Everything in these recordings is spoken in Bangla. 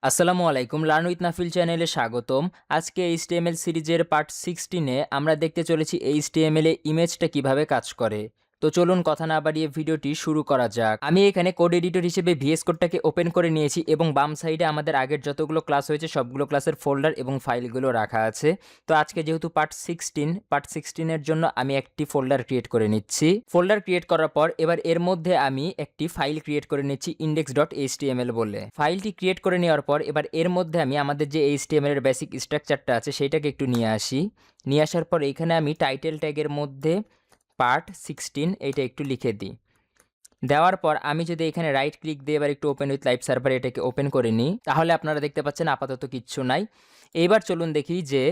আসসালামু আলাইকুম, লার্ন উইথ নাফিল চ্যানেলে স্বাগতম। আজকে এইচটিএমএল সিরিজের পার্ট 16 আমরা দেখতে চলেছি এইচটিএমএল এ ইমেজটা কিভাবে কাজ করে। তো চলুন কথা না বাড়িয়ে ভিডিওটি শুরু করা যাক। আমি এখানে কোড এডিটর হিসেবে ভিএস কোডটাকে ওপেন করে নিয়েছি এবং বাম সাইডে আমাদের আগের যতগুলো ক্লাস হয়েছে সবগুলো ক্লাসের ফোল্ডার এবং ফাইলগুলো রাখা আছে। তো আজকে যেহেতু পার্ট 16 এর জন্য আমি একটি ফোল্ডার ক্রিয়েট করে নিচ্ছি। ফোল্ডার ক্রিয়েট করার পর এবার এর মধ্যে আমি একটি ফাইল ক্রিয়েট করে নিচ্ছি index.html বলে। ফাইলটি ক্রিয়েট করে নেওয়ার পর এবার এর মধ্যে আমি আমাদের যে HTML এর বেসিক স্ট্রাকচারটা আছে সেইটাকে একটু নিয়ে আসি। নিয়ে আসার পর এইখানে আমি টাইটেল ট্যাগের মধ্যে পার্ট 16 এইটা একটু লিখে দিই। দেওয়ার পর আমি যদি এখানে রাইট ক্লিক দিয়ে এবার একটু ওপেন উইথ লাইভ সার্ভার এটাকে ওপেন করে নিই, তাহলে আপনারা দেখতে পাচ্ছেন আপাতত কিচ্ছু নাই। এবার চলুন দেখি যে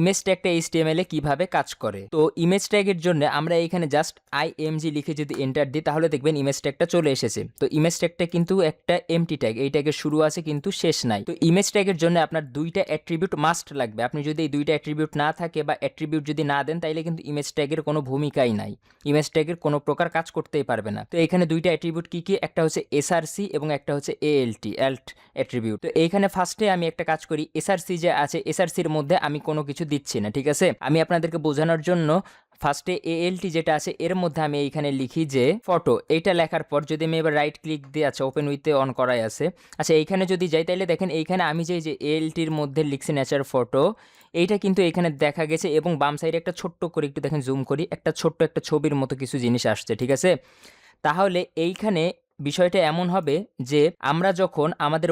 ইমেজ ট্যাগটা HTML এ কিভাবে কাজ করে। তো ইমেজ ট্যাগের জন্য আমরা এখানে জাস্ট img লিখে যদি এন্টার দিই তাহলে দেখবেন ইমেজ ট্যাগটা চলে এসেছে। তো ইমেজ ট্যাগটা কিন্তু একটা এমটি ট্যাগ, এই ট্যাগের শুরু আছে কিন্তু শেষ নাই। তো ইমেজ ট্যাগের জন্য আপনার দুইটা অ্যাট্রিবিউট মাস্ট লাগবে। আপনি যদি এই দুইটা অ্যাট্রিবিউট না থাকে বা অ্যাট্রিবিউট যদি না দেন তাইলে কিন্তু ইমেজ ট্যাগের কোনো ভূমিকাই নাই, ইমেজ ট্যাগের কোনো প্রকার কাজ করতেই পারবে না। তো এখানে দুইটা অ্যাট্রিবিউট কি কি, একটা হচ্ছে এসআরসি এবং একটা হচ্ছে alt অ্যাট্রিবিউট। তো এইখানে ফার্স্টে আমি একটা কাজ করি, এসআরসি যে আছে এসআরসির মধ্যে আমি কোনো কিছু দিচ্ছি না, ঠিক আছে। আমি আপনাদেরকে বোঝানোর জন্য ফার্স্টে alt যেটা আছে এর মধ্যে আমি এইখানে লিখি যে ফটো। এইটা লেখার পর যদি আমি এবার রাইট ক্লিক দিয়ে, আচ্ছা ওপেন উইথে অন করাই আছে, আচ্ছা এইখানে যদি যাই তাহলে দেখেন এইখানে আমি যে altর মধ্যে লিখছি নেচার ফটো, এইটা কিন্তু এখানে দেখা গেছে এবং বাম সাইডে একটা ছোট্ট করে একটু দেখেন জুম করি, একটা ছোট্ট একটা ছবির মতো কিছু জিনিস আসছে, ঠিক আছে। তাহলে এইখানে বিষয়টা এমন হবে যে আমরা যখন আমাদের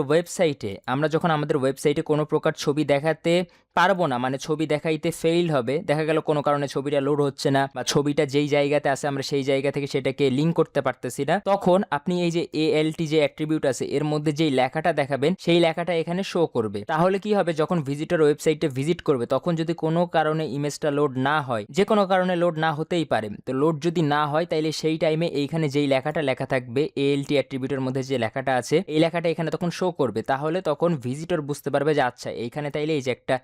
ওয়েবসাইটে কোনো প্রকার ছবি দেখাতে পারবো না, মানে ছবি দেখাইতে ফেইল হবে, দেখা গেল কোনো কারণে ছবিটা লোড হচ্ছে না বা ছবিটা যেই জায়গাতে আছে আমরা সেই জায়গা থেকে সেটাকে লিঙ্ক করতে পারতেছি না, তখন আপনি এই যে alt যে অ্যাট্রিবিউট আছে এর মধ্যে যেই লেখাটা দেখাবেন সেই লেখাটা এখানে শো করবে। তাহলে কি হবে, যখন ভিজিটর ওয়েবসাইটে ভিজিট করবে তখন যদি কোনো কারণে ইমেজটা লোড না হয়, যে কোনো কারণে লোড না হতেই পারে, তো লোড যদি না হয় তাইলে সেই টাইমে এইখানে যেই লেখাটা লেখা থাকবে alt অ্যাট্রিবিউটের মধ্যে যে লেখাটা আছে এই লেখাটা এখানে তখন শো করবে। তাহলে তখন ভিজিটর বুঝতে পারবে যে আচ্ছা এইখানে তাইলে এই যে একটা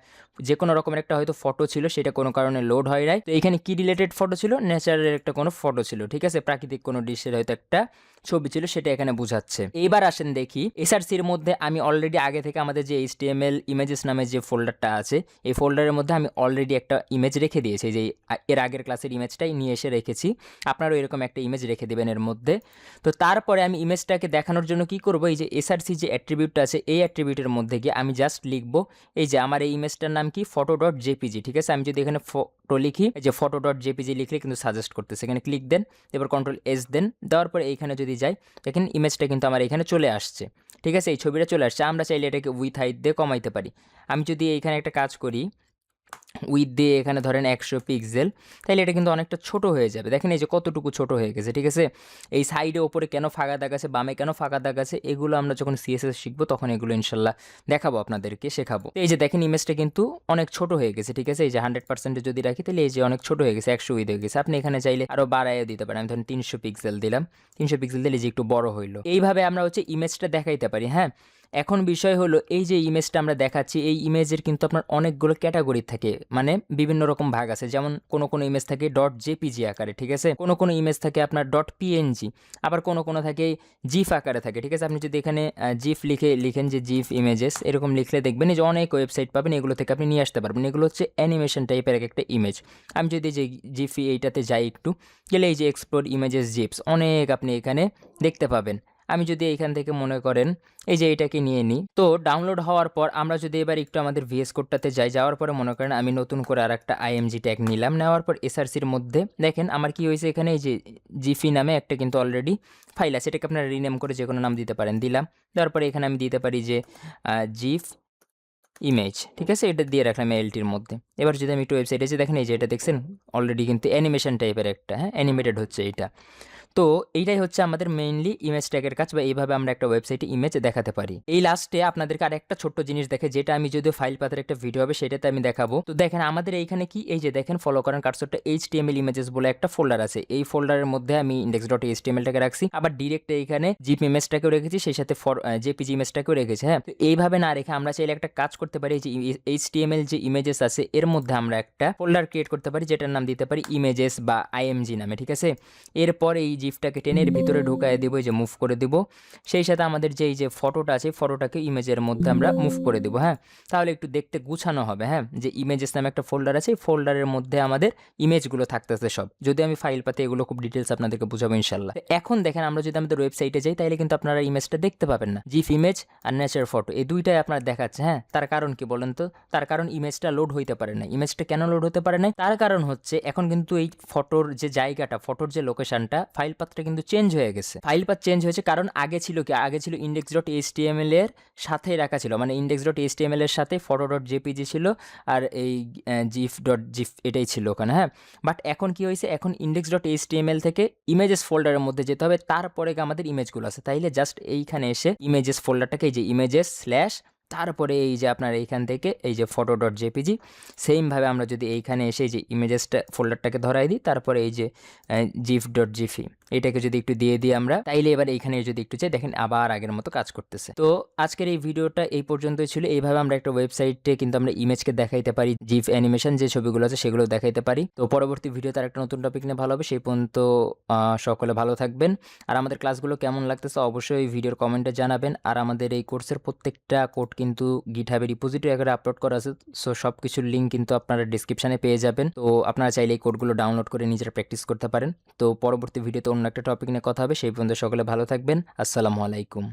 যে কোনো রকমের একটা হয়তো ফটো ছিল সেটা কোনো কারণে লোড হয় নাই, তো এখানে কি রিলেটেড ফটো ছিল, নেচারের একটা কোনো ফটো ছিল, ঠিক আছে, প্রাকৃতিক কোনো দৃশ্যের হয়তো একটা ছবি ছিল, সেটা এখানে বোঝাচ্ছে। এইবার আসেন দেখি এসআরসির মধ্যে আমি অলরেডি আগে থেকে আমাদের যে HTML ইমেজেস নামে যে ফোল্ডারটা আছে এই ফোল্ডারের মধ্যে আমি অলরেডি একটা ইমেজ রেখে দিয়েছি, যে এর আগের ক্লাসের ইমেজটাই নিয়ে এসে রেখেছি। আপনারাও এরকম একটা ইমেজ রেখে দেবেন এর মধ্যে। তো তারপরে আমি ইমেজটাকে দেখানোর জন্য কি করব, এই যে এসআরসি যে অ্যাট্রিবিউটটা আছে এই অ্যাট্রিবিউটের মধ্যে গিয়ে আমি জাস্ট লিখব এই যে আমার এই ইমেজটার নাম কি, photo.jpg, ঠিক আছে। আমি যদি এখানে ফটো লিখি, এই যে photo.jpg লিখলে কিন্তু সাজেস্ট করতেছে, এখানে ক্লিক দেন, এবার Ctrl+S দেন, দেওয়ার পরে এইখানে যদি যাই দেখেন ইমেজটা কিন্তু আমার এখানে চলে আসছে, ঠিক আছে, এই ছবিটা চলে আসছে। আমরা চাইলে এটাকে উইথ হাইট দিয়ে কমাইতে পারি। আমি যদি এইখানে একটা কাজ করি, উইথ দিয়ে এখানে ধরেন 100 পিক্সেল, তাহলে এটা কিন্তু অনেকটা ছোট হয়ে যাবে। দেখেন এই যে কতটুকু ছোট হয়ে গেছে, ঠিক আছে। এই সাইডে ওপরে কেন ফাঁকা দাগ আছে, বামে কেন ফাঁকা দাগ আছে, এগুলো আমরা যখন সিএসএস শিখবো তখন এগুলো ইনশাল্লাহ দেখাবো, আপনাদেরকে শেখাবো। এই যে দেখেন ইমেজটা কিন্তু অনেক ছোট হয়ে গেছে, ঠিক আছে। এই যে 100% যদি রাখি তাহলে এই যে অনেক ছোট হয়ে গেছে, 100 উইথ হয়ে গেছে। আপনি এখানে চাইলে আরও বাড়াইও দিতে পারেন, আমি ধরেন 300 পিক্সেল দিলাম, 300 পিক্সেল দিলে যে একটু বড় হইলো। এইভাবে আমরা হচ্ছে ইমেজটা দেখাইতে পারি। হ্যাঁ, এখন বিষয় হলো এই যে ইমেজটা আমরা দেখাচ্ছি এই ইমেজের কিন্তু আপনার অনেকগুলো ক্যাটাগরি থাকে, মানে বিভিন্ন রকম ভাগ আছে। যেমন কোনো ইমেজ থাকে .jpg আকারে, ঠিক আছে, কোনো ইমেজ থাকে আপনার .png, আবার কোনো থাকে জিফ আকারে থাকে, ঠিক আছে। আপনি যদি এখানে জিফ লিখেন যে জিফ ইমেজেস এরকম লিখলে দেখবেন যে অনেক ওয়েবসাইট পাবেন, এগুলো থেকে আপনি নিয়ে আসতে পারবেন। এগুলো হচ্ছে অ্যানিমেশন টাইপের একটা ইমেজ। আমি যদি যে জিফি এইটাতে যাই একটু গেলে এই যে এক্সপ্লোর ইমেজেস জিপস অনেক আপনি এখানে দেখতে পাবেন। আমি যদি এইখান থেকে মনে করেন এই যে এটাকে নিয়ে নিই, তো ডাউনলোড হওয়ার পর আমরা যদি এবার একটু আমাদের ভিএস কোডটাতে যাওয়ার পরে মনে করেন আমি নতুন করে আর একটা আইএমজি ট্যাগ নিলাম, নেওয়ার পর এসআরসির মধ্যে দেখেন আমার কি হয়েছে, এখানে এই যে জিফি নামে একটা কিন্তু অলরেডি ফাইল আছে, এটাকে আপনারা রিনেম করে যে কোনো নাম দিতে পারেন, দিলাম। দেওয়ার পরে এখানে আমি দিতে পারি যে জিফ ইমেজ, ঠিক আছে, এটা দিয়ে রাখলাম এলটির মধ্যে। এবার যদি আমি একটু ওয়েবসাইটে এসে দেখেন এই যে এটা দেখছেন অলরেডি কিন্তু অ্যানিমেশন টাইপের একটা, হ্যাঁ, অ্যানিমেটেড হচ্ছে এইটা। তো এইটাই হচ্ছে আমাদের মেইনলি ইমেজ ট্যাগের কাজ, বা এইভাবে আমরা একটা ওয়েবসাইটে ইমেজ দেখাতে পারি। এই লাস্টে আপনাদেরকে আর একটা ছোট্ট জিনিস দেখে, যেটা আমি যদিও ফাইল পাতার একটা ভিডিও হবে সেটাতে আমি দেখাবো। তো দেখেন আমাদের এইখানে কি, এই যে দেখেন ফলো করেন কার্সরটা HTML ইমেজেস বলে একটা ফোল্ডার আছে, এই ফোল্ডারের মধ্যে আমি index.html টাকে রাখছি, আবার ডিরেক্ট এইখানে জিপ ইমেজটাকেও রেখেছি, সেই সাথে জেপিজি ইমেজটাকেও রেখেছি। হ্যাঁ, তো এইভাবে না রেখে আমরা চাইলে একটা কাজ করতে পারি, যে HTML যে ইমেজেস আছে এর মধ্যে আমরা একটা ফোল্ডার ক্রিয়েট করতে পারি, যেটার নাম দিতে পারি ইমেজেস বা IMG নামে, ঠিক আছে। এরপর এই জিফটাকে টেনে এর ভিতরে ঢুকায় দেবো, এই যে মুভ করে দিব। সেই সাথে আমাদের যে এই যে ফটোটা আছে ফটোটাকে ইমেজের মধ্যে আমরা মুভ করে দেবো। হ্যাঁ, তাহলে একটু দেখতে গুছানো হবে। হ্যাঁ, যে ইমেজেস নামে একটা ফোল্ডার আছে, এই ফোল্ডারের মধ্যে আমাদের ইমেজগুলো থাকতেছে সব। যদি আমি ফাইল পাতে এগুলো খুব ডিটেলস আপনাদেরকে বুঝাবো ইনশাল্লাহ। এখন দেখেন আমরা যদি আমাদের ওয়েবসাইটে যাই তাহলে কিন্তু আপনারা ইমেজটা দেখতে পাবেন না। জিফ ইমেজ আর নেচার ফটো এই দুইটাই আপনার দেখাচ্ছে। হ্যাঁ, তার কারণ কি বলেন তো? তার কারণ ইমেজটা লোড হইতে পারে না। ইমেজটা কেন লোড হতে পারে না? তার কারণ হচ্ছে এখন কিন্তু এই ফটোর যে জায়গাটা, ফটোর যে লোকেশনটা, ফাইল পাথটা কিন্তু চেঞ্জ হয়ে গেছে। ফাইল পাথ চেঞ্জ হয়েছে কারণ আগে ছিল কি, আগে ছিল index.html এর সাথেই রাখা ছিল, মানে index.html এর সাথে photo.jpg ছিল আর এই gif.gif এটাই ছিল ওখানে। হ্যাঁ, বাট এখন কি হয়েছে, এখন index.html থেকে ইমেজেস ফোল্ডারের মধ্যে যেতে হবে, তারপরে আমাদের ইমেজগুলো আছে। তাইলে জাস্ট এইখানে এসে ইমেজেস ফোল্ডারটাকে এই যে ইমেজেস স্ল্যাশ তারপরে এই যে আপনার এইখান থেকে এই যে photo.jpg, সেমভাবে আমরা যদি এইখানে এসে এই যে ইমেজেসটা ফোল্ডারটাকে ধরাই দিই, তারপরে এই যে gif.gif এটাকে যদি একটু দিয়ে দিই আমরা, তাইলে এবার এইখানে যদি একটু চাই দেখেন আবার আগের মতো কাজ করতেছে। তো আজকের এই ভিডিওটা এই পর্যন্তই ছিল। এইভাবে আমরা একটা ওয়েবসাইটে কিন্তু আমরা ইমেজকে দেখাইতে পারি, জিফ অ্যানিমেশন যে ছবিগুলো আছে সেগুলো দেখাইতে পারি। তো পরবর্তী ভিডিওতে আর একটা নতুন টপিক নিয়ে ভালো হবে। সেই পর্যন্ত সকলে ভালো থাকবেন। আর আমাদের ক্লাসগুলো কেমন লাগতেছে অবশ্যই ভিডিওর কমেন্টে জানাবেন। আর আমাদের এই কোর্সের প্রত্যেকটা কোড কিন্তু গিটহাবে রিপোজিটরি আকারে আপলোড করা আছে। সো সব কিছুর লিঙ্ক কিন্তু আপনারা ডিসক্রিপশনে পেয়ে যাবেন। তো আপনারা চাইলে এই কোডগুলো ডাউনলোড করে নিজেরা প্র্যাকটিস করতে পারেন। তো পরবর্তী ভিডিওতে অন্য একটা টপিক নিয়ে কথা হবে। সেই পর্যন্ত সকলে ভালো থাকবেন। আসসালামু আলাইকুম।